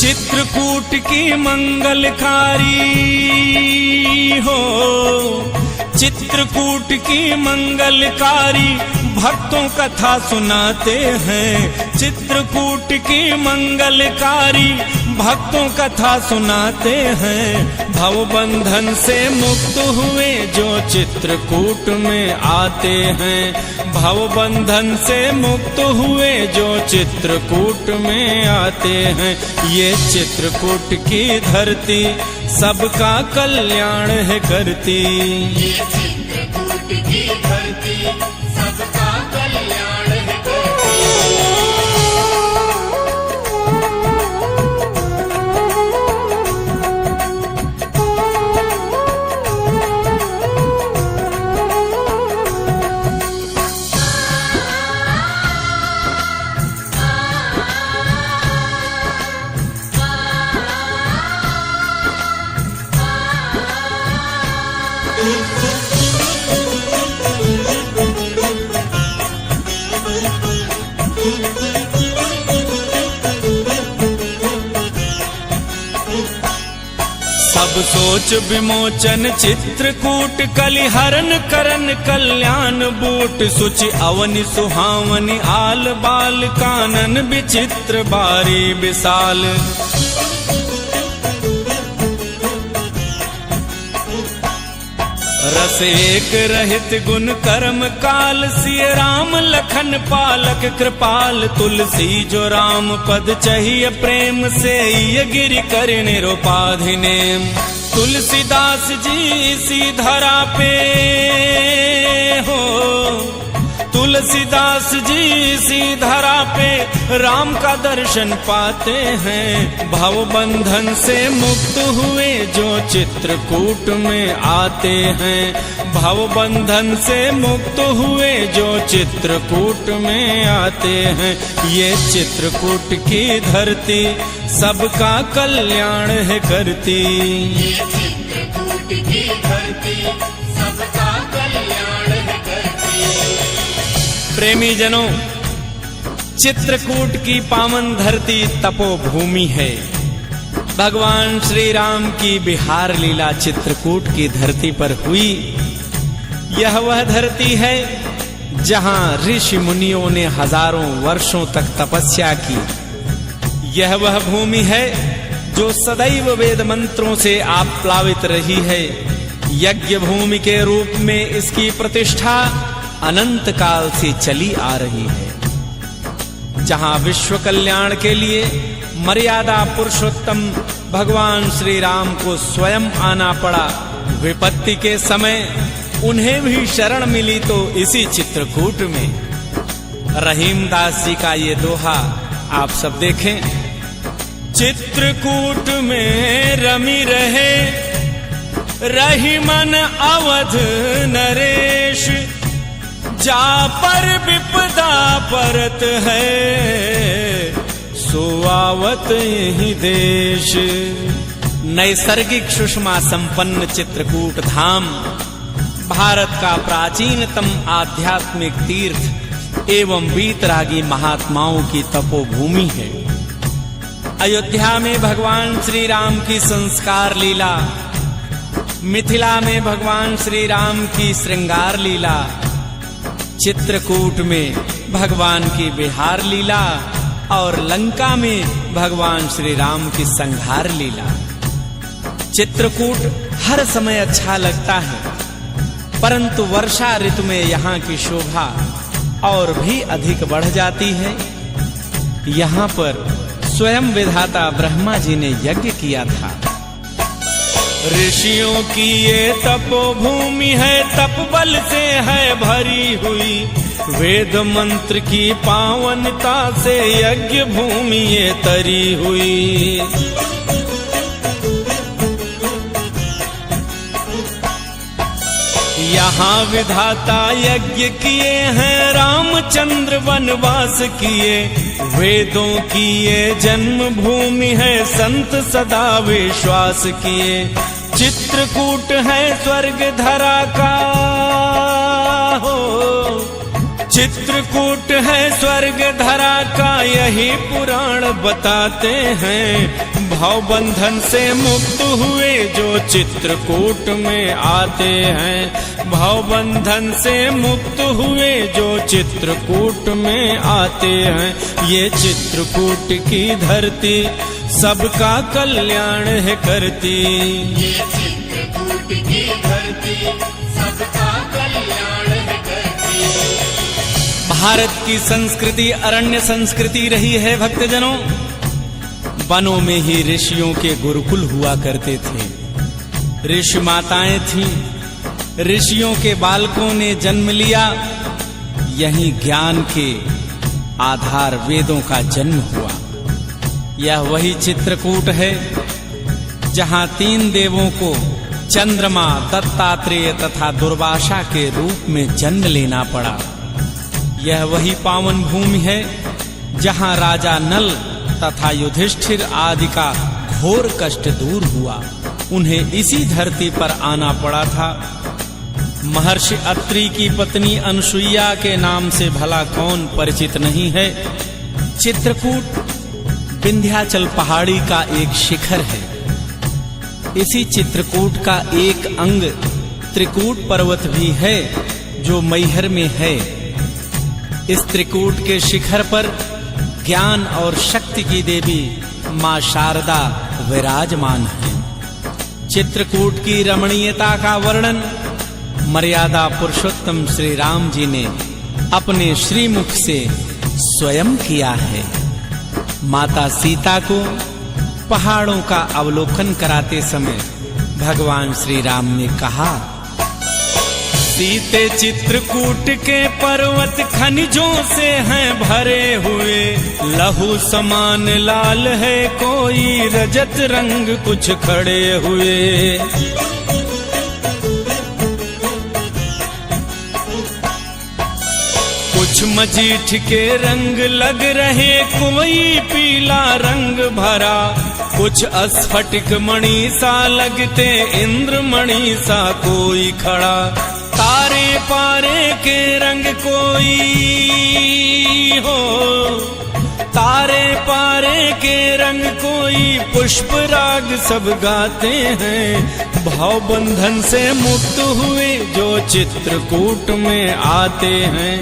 चित्रकूट की मंगलकारी हो, चित्रकूट की मंगलकारी भक्तों कथा सुनाते हैं। चित्रकूट की मंगलकारी भक्तों कथा सुनाते हैं। भवबंधन से मुक्त हुए जो चित्रकूट में आते हैं। भवबंधन से मुक्त हुए जो चित्रकूट में आते हैं। ये चित्रकूट की धरती सबका कल्याण है करती। ये चित्रकूट की धरती सबका कल्याण है करती। सब सोच विमोचन चित्रकूट कलिहरन करन कल्याण बूट। सुचि अवनि सुहावनि आल बाल कानन विचित्र बारी विशाल। रस एक रहित गुण कर्म काल। सिय राम लखन पालक कृपाल। तुलसी जो राम पद चाहिए प्रेम से। ये गिरि कर निरुपाधि नेम। तुलसीदास जी इसी धरा पे हो। तुलसीदास जी इसी धरा पे राम का दर्शन पाते हैं। भवबंधन से मुक्त हुए जो चित्रकूट में आते हैं। भवबंधन से मुक्त हुए जो चित्रकूट में आते हैं। ये चित्रकूट की धरती सबका कल्याण है करती। ये चित्रकूट की धरती सबका कल्याण है करती। प्रेमी जनों, चित्रकूट की पावन धरती तपोभूमि है। भगवान श्री राम की बिहार लीला चित्रकूट की धरती पर हुई। यह वह धरती है जहां ऋषि मुनियों ने हजारों वर्षों तक तपस्या की। यह वह भूमि है जो सदैव वेद मंत्रों से आप्लावित रही है। यज्ञ भूमि के रूप में इसकी प्रतिष्ठा अनंत काल से चली आ रही है। जहां विश्व कल्याण के लिए मर्यादा पुरुषोत्तम भगवान श्री राम को स्वयं आना पड़ा। विपत्ति के समय उन्हें भी शरण मिली तो इसी चित्रकूट में। रहीम दास जी का ये दोहा आप सब देखें। चित्रकूट में रमी रहे रहीमन अवध नरेश। जा पर विपदा परत है सुआवत ही देश। नैसर्गिक सुषमा संपन्न चित्रकूट धाम भारत का प्राचीनतम आध्यात्मिक तीर्थ एवं वीतरागी महात्माओं की तपोभूमि है। अयोध्या में भगवान श्री राम की संस्कार लीला, मिथिला में भगवान श्री राम की श्रृंगार लीला, चित्रकूट में भगवान की बिहार लीला और लंका में भगवान श्री राम की संहार लीला। चित्रकूट हर समय अच्छा लगता है, परंतु वर्षा ऋतु में यहाँ की शोभा और भी अधिक बढ़ जाती है। यहाँ पर स्वयं विधाता ब्रह्मा जी ने यज्ञ किया था। ऋषियों की ये तपोभूमि है, तप बल से है भरी हुई। वेद मंत्र की पावनता से यज्ञ भूमि ये तरी हुई। यहाँ विधाता यज्ञ किए हैं, रामचंद्र वनवास किए। वेदों की ये जन्म भूमि है, संत सदा विश्वास किए। चित्रकूट है स्वर्ग धरा का हो, चित्रकूट है स्वर्ग धरा का यही पुराण बताते हैं। भाव बंधन से मुक्त हुए जो चित्रकूट में आते हैं। भाव बंधन से मुक्त हुए जो चित्रकूट में आते हैं। ये चित्रकूट की धरती सबका कल्याण है करती। ये चित्रकूट की धरती सबका कल्याण है करती। भारत की संस्कृति अरण्य संस्कृति रही है भक्तजनों। वनों में ही ऋषियों के गुरुकुल हुआ करते थे। ऋषि माताएं थीं, ऋषियों के बालकों ने जन्म लिया। यही ज्ञान के आधार वेदों का जन्म हुआ। यह वही चित्रकूट है जहां 3 देवों को चंद्रमा, दत्तात्रेय तथा दुर्वासा के रूप में जन्म लेना पड़ा। यह वही पावन भूमि है जहां राजा नल तथा युधिष्ठिर आदि का घोर कष्ट दूर हुआ। उन्हें इसी धरती पर आना पड़ा था। महर्षि अत्रि की पत्नी अनुसुईया के नाम से भला कौन परिचित नहीं है। चित्रकूट विंध्याचल पहाड़ी का एक शिखर है। इसी चित्रकूट का एक अंग त्रिकूट पर्वत भी है जो मैहर में है। इस त्रिकूट के शिखर पर ज्ञान और शक्ति की देवी मां शारदा विराजमान है। चित्रकूट की रमणीयता का वर्णन मर्यादा पुरुषोत्तम श्री राम जी ने अपने श्रीमुख से स्वयं किया है। माता सीता को पहाड़ों का अवलोकन कराते समय भगवान श्री राम ने कहा, सीते चित्रकूट के पर्वत खनिजों से हैं भरे हुए। लहू समान लाल है कोई रजत रंग कुछ खड़े हुए। कुछ मजीठ के रंग लग रहे कोई पीला रंग भरा। कुछ अस्फटिक मणि सा लगते इंद्र मणि सा कोई खड़ा। तारे पारे के रंग कोई हो, तारे पारे के रंग कोई पुष्प राग सब गाते हैं। भाव बंधन से मुक्त हुए जो चित्रकूट में आते हैं।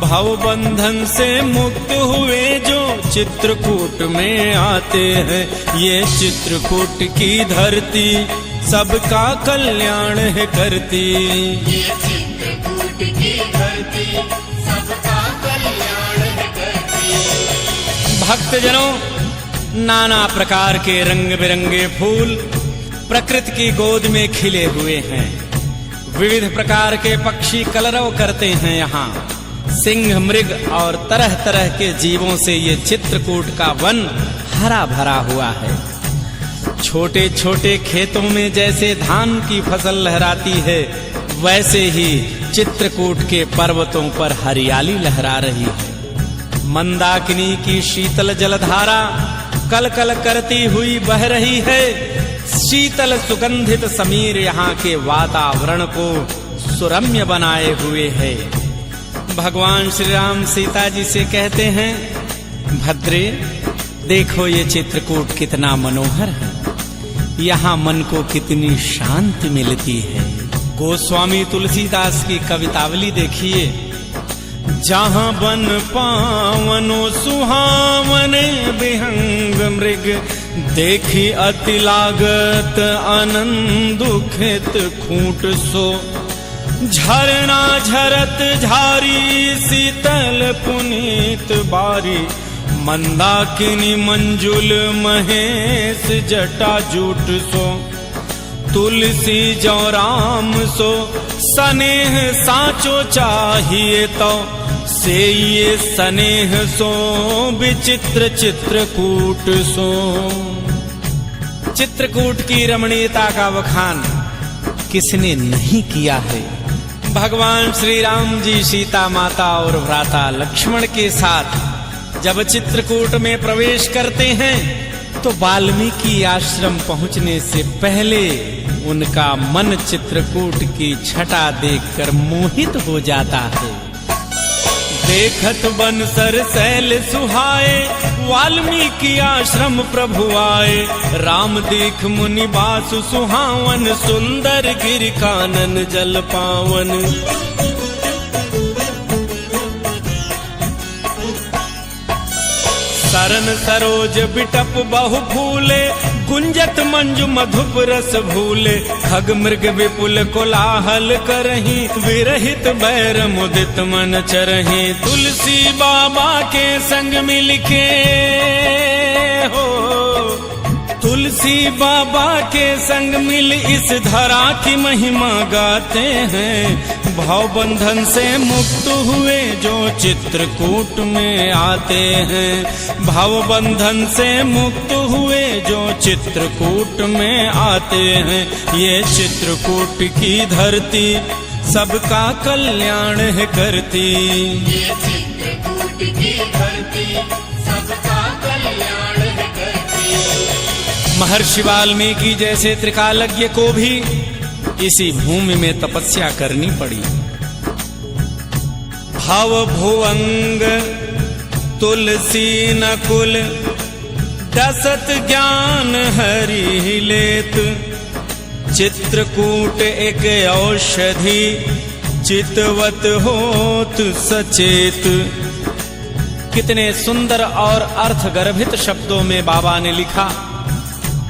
भाव बंधन से मुक्त हुए जो चित्रकूट में आते हैं। ये चित्रकूट की धरती सबका कल्याण है करती। ये चित्रकूट की धरती सबका कल्याण है करती। भक्तजनों, नाना प्रकार के रंग बिरंगे फूल प्रकृति की गोद में खिले हुए हैं। विविध प्रकार के पक्षी कलरव करते हैं। यहाँ सिंह, मृग और तरह तरह के जीवों से ये चित्रकूट का वन हरा भरा हुआ है। छोटे छोटे खेतों में जैसे धान की फसल लहराती है, वैसे ही चित्रकूट के पर्वतों पर हरियाली लहरा रही है। मंदाकिनी की शीतल जलधारा कल कल करती हुई बह रही है। शीतल सुगंधित समीर यहाँ के वातावरण को सुरम्य बनाए हुए है। भगवान श्री राम सीता जी से कहते हैं, भद्रे देखो ये चित्रकूट कितना मनोहर है। यहाँ मन को कितनी शांति मिलती है। गोस्वामी तुलसीदास की कवितावली देखिए। जहाँ बन पावनो सुहावने विहंग मृग, देखी अति लागत आनंद दुखित खूंट सो। झरना झरत झारी शीतल पुनीत बारी, मंदाकिनी मंजुल महेश जटा जूट सो। तुलसी जो राम सो स्नेह साचो चाहिए तो, से ये स्नेह सो विचित्र चित्रकूट सो। चित्रकूट की रमणीयता का बखान किसने नहीं किया है। भगवान श्री राम जी सीता माता और भ्राता लक्ष्मण के साथ जब चित्रकूट में प्रवेश करते हैं तो वाल्मीकि आश्रम पहुंचने से पहले उनका मन चित्रकूट की छटा देखकर मोहित हो जाता है। देखत बनसर सैल सुहाए, वाल्मीकि आश्रम प्रभु आए। राम दीख मुनि बासु सुहावन, सुंदर गिर कानन जल पावन। सरन सरोज बिटप बहु फूले, गुंजत मंजु मधुप रस भूले। खग मृग विपुल कोलाहल करही, विरहित बैर मुदित मन चरही। तुलसी बाबा के संग मिलके हो, तुलसी बाबा के संग मिल इस धरा की महिमा गाते हैं। भाव बंधन से मुक्त हुए जो चित्रकूट में आते हैं। भाव बंधन से मुक्त हुए जो चित्रकूट में आते हैं। ये चित्रकूट की धरती सबका कल्याण है करती। ये चित्रकूट की धरती सबका कल्याण है करती। महर्षि वाल्मीकि जैसे त्रिकालज्ञ को भी इसी भूमि में तपस्या करनी पड़ी। भव भुवंग तुलसी नकुल, दसत ज्ञान हरि लेत। चित्रकूट एक औषधि, चितवत होत सचेत। कितने सुंदर और अर्थगर्भित शब्दों में बाबा ने लिखा,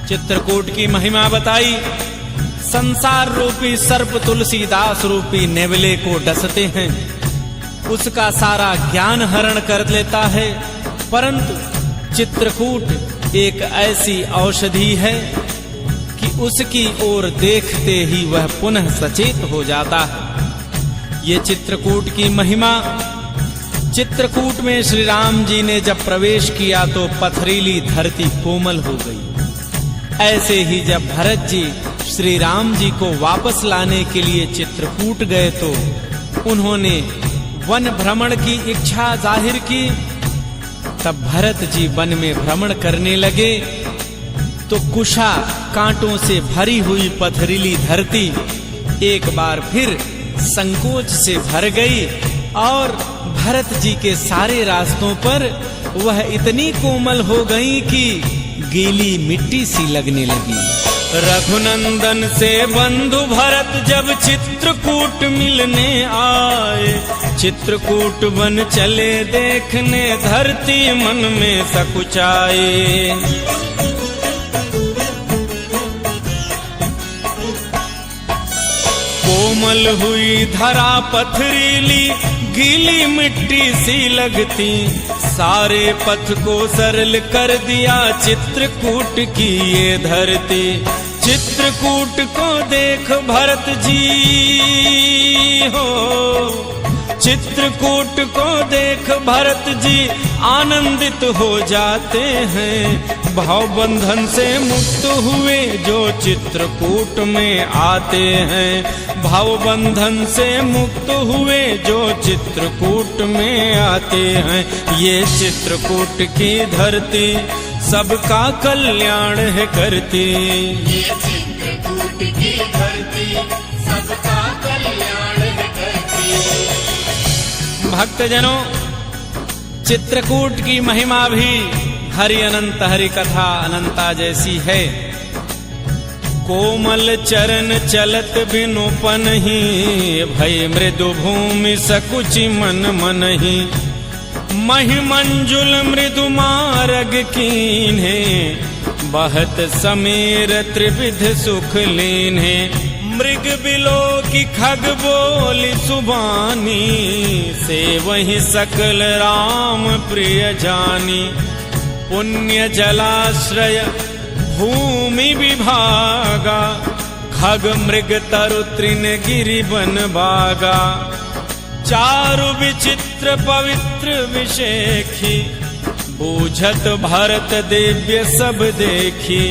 चित्रकूट की महिमा बताई। संसार रूपी सर्प तुलसीदास रूपी नेवले को डसते हैं, उसका सारा ज्ञान हरण कर लेता है। परंतु चित्रकूट एक ऐसी औषधि है कि उसकी ओर देखते ही वह पुनः सचेत हो जाता है। ये चित्रकूट की महिमा। चित्रकूट में श्री राम जी ने जब प्रवेश किया तो पथरीली धरती कोमल हो गई। ऐसे ही जब भरत जी श्री राम जी को वापस लाने के लिए चित्रकूट गए तो उन्होंने वन भ्रमण की इच्छा जाहिर की। तब भरत जी वन में भ्रमण करने लगे तो कुशा कांटों से भरी हुई पथरीली धरती एक बार फिर संकोच से भर गई और भरत जी के सारे रास्तों पर वह इतनी कोमल हो गई कि गीली मिट्टी सी लगने लगी। रघुनंदन से बंधु भरत जब चित्रकूट मिलने आए, चित्रकूट वन चले देखने धरती मन में सकुचाए। कोमल हुई धरा पथरीली, गीली मिट्टी सी लगती। सारे पथ को सरल कर दिया चित्रकूट की ये धरती। चित्रकूट को देख भरत जी हो, चित्रकूट को देख भरत जी आनंदित हो जाते हैं। भाव बंधन से मुक्त हुए जो चित्रकूट में आते हैं। भाव बंधन से मुक्त हुए जो चित्रकूट में आते हैं। ये चित्रकूट की धरती सबका कल्याण है करती। ये चित्रकूट की धरती सबका कल्याण है करती। भक्तजनों, चित्रकूट की महिमा भी हरि अनंत हरि कथा अनंता जैसी है। कोमल चरण चलत बिनु पनहि, भय मृदु भूमि सकुचि मन मनहि। महि मंजुल मृदु मार्ग कीन्हे, बहत समीर त्रिविध सुख लीन्हे। मृग बिलो की खग बोली सुबानी, से वही सकल राम प्रिय जानी। पुण्य जलाश्रय भूमि विभागा, खग मृग तरु तृण गिरि बन बागा। चारु विचित्र पवित्र विशेखी, बूझत भरत दिव्य सब देखी।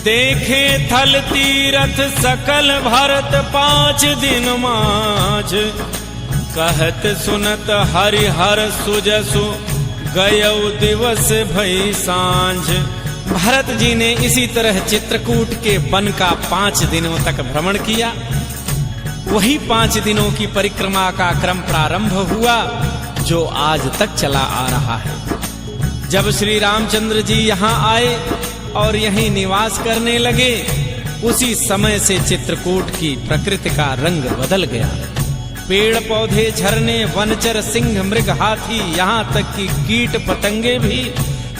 देखे थल तीरथ सकल भरत 5 दिन माझ। कहत सुनत हरिहर सुजसु, गयौ दिवस भई सांझ। भरत जी ने इसी तरह चित्रकूट के वन का 5 दिनों तक भ्रमण किया। वही 5 दिनों की परिक्रमा का क्रम प्रारंभ हुआ जो आज तक चला आ रहा है। जब श्री रामचंद्र जी यहाँ आए और यहीं निवास करने लगे, उसी समय से चित्रकूट की प्रकृति का रंग बदल गया। पेड़ पौधे, झरने, वनचर, सिंह, मृग, हाथी, यहाँ तक कि कीट पतंगे भी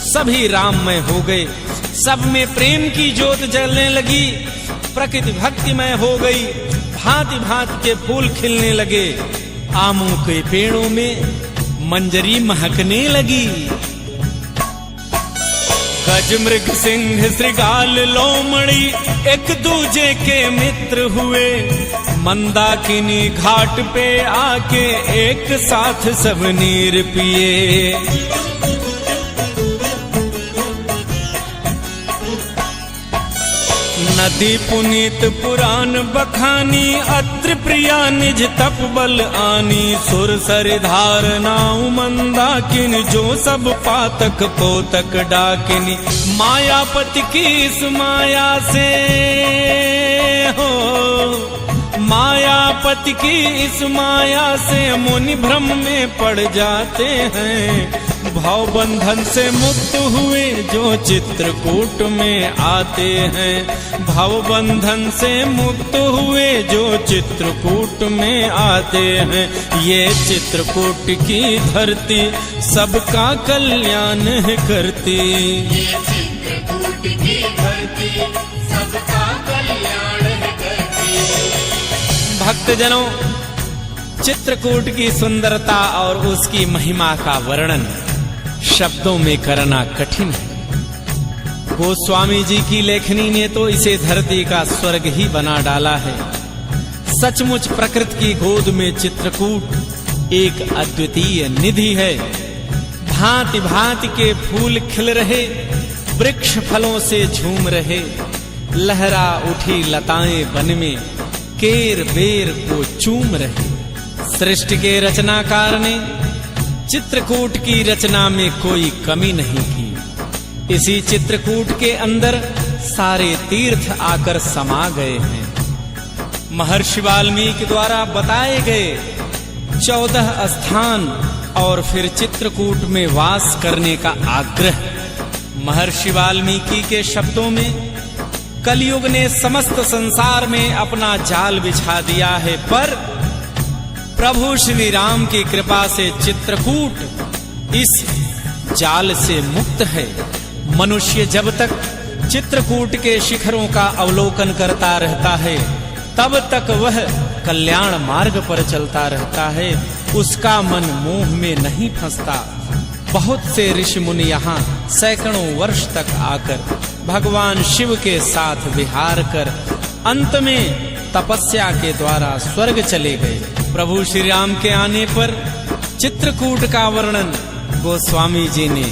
सभी राममय हो गए। सब में प्रेम की ज्योत जलने लगी, प्रकृति भक्तिमय हो गई। भांति भांति के फूल खिलने लगे, आमों के पेड़ों में मंजरी महकने लगी। गज, मृग, सिंह, श्रृगाल, लोमड़ी एक दूजे के मित्र हुए। मंदाकिनी घाट पे आके एक साथ सब नीर पिए। नदी पुनीत पुराण बखानी, अत्र प्रिया निज तप बल आनी। सुर सर धार नाउ मंदाकिनी, जो सब पातक पोतक डाकिनी। मायापति की इस माया से हो, मायापति की इस माया से मुनि भ्रम में पड़ जाते हैं। भाव बंधन से मुक्त हुए जो चित्रकूट में आते हैं। भाव बंधन से मुक्त हुए जो चित्रकूट में आते हैं। ये चित्रकूट की धरती सबका कल्याण है करती। ये चित्रकूट की धरती सबका कल्याण है करती। भक्तजनों, चित्रकूट की सुंदरता और उसकी महिमा का वर्णन शब्दों में करना कठिन है। गोस्वामी जी की लेखनी ने तो इसे धरती का स्वर्ग ही बना डाला है। सचमुच प्रकृति की गोद में चित्रकूट एक अद्वितीय निधि है। भांति भांति के फूल खिल रहे, वृक्ष फलों से झूम रहे। लहरा उठी लताएं वन में, केर बेर को चूम रहे। सृष्टि के रचनाकार ने चित्रकूट की रचना में कोई कमी नहीं की। इसी चित्रकूट के अंदर सारे तीर्थ आकर समा गए हैं। महर्षि वाल्मीकि द्वारा बताए गए 14 स्थान और फिर चित्रकूट में वास करने का आग्रह। महर्षि वाल्मीकि के शब्दों में कलयुग ने समस्त संसार में अपना जाल बिछा दिया है, पर प्रभु श्री राम की कृपा से चित्रकूट इस जाल से मुक्त है। मनुष्य जब तक चित्रकूट के शिखरों का अवलोकन करता रहता है, तब तक वह कल्याण मार्ग पर चलता रहता है। उसका मन मोह में नहीं फंसता। बहुत से ऋषि मुनि यहाँ सैकड़ों वर्ष तक आकर भगवान शिव के साथ विहार कर अंत में तपस्या के द्वारा स्वर्ग चले गए। प्रभु श्री राम के आने पर चित्रकूट का वर्णन गोस्वामी जी ने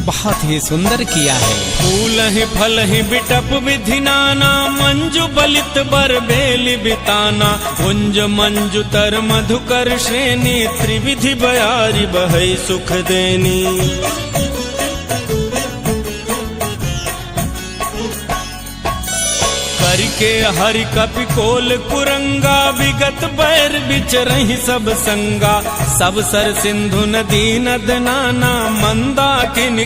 बहुत ही सुंदर किया है। फूल ही फल ही बिटप विधि नाना, मंजु बलित बर बेली बिताना। कुंज मंजु तर मधुकर श्रेणी, त्रिविधि बयारी बहै सुख देनी। के हरि कपि कोल कुरंगा, विगत बैर बिचरहि सब संगा। सब सर सिंधु नदी नद नाना, मंदाकिनी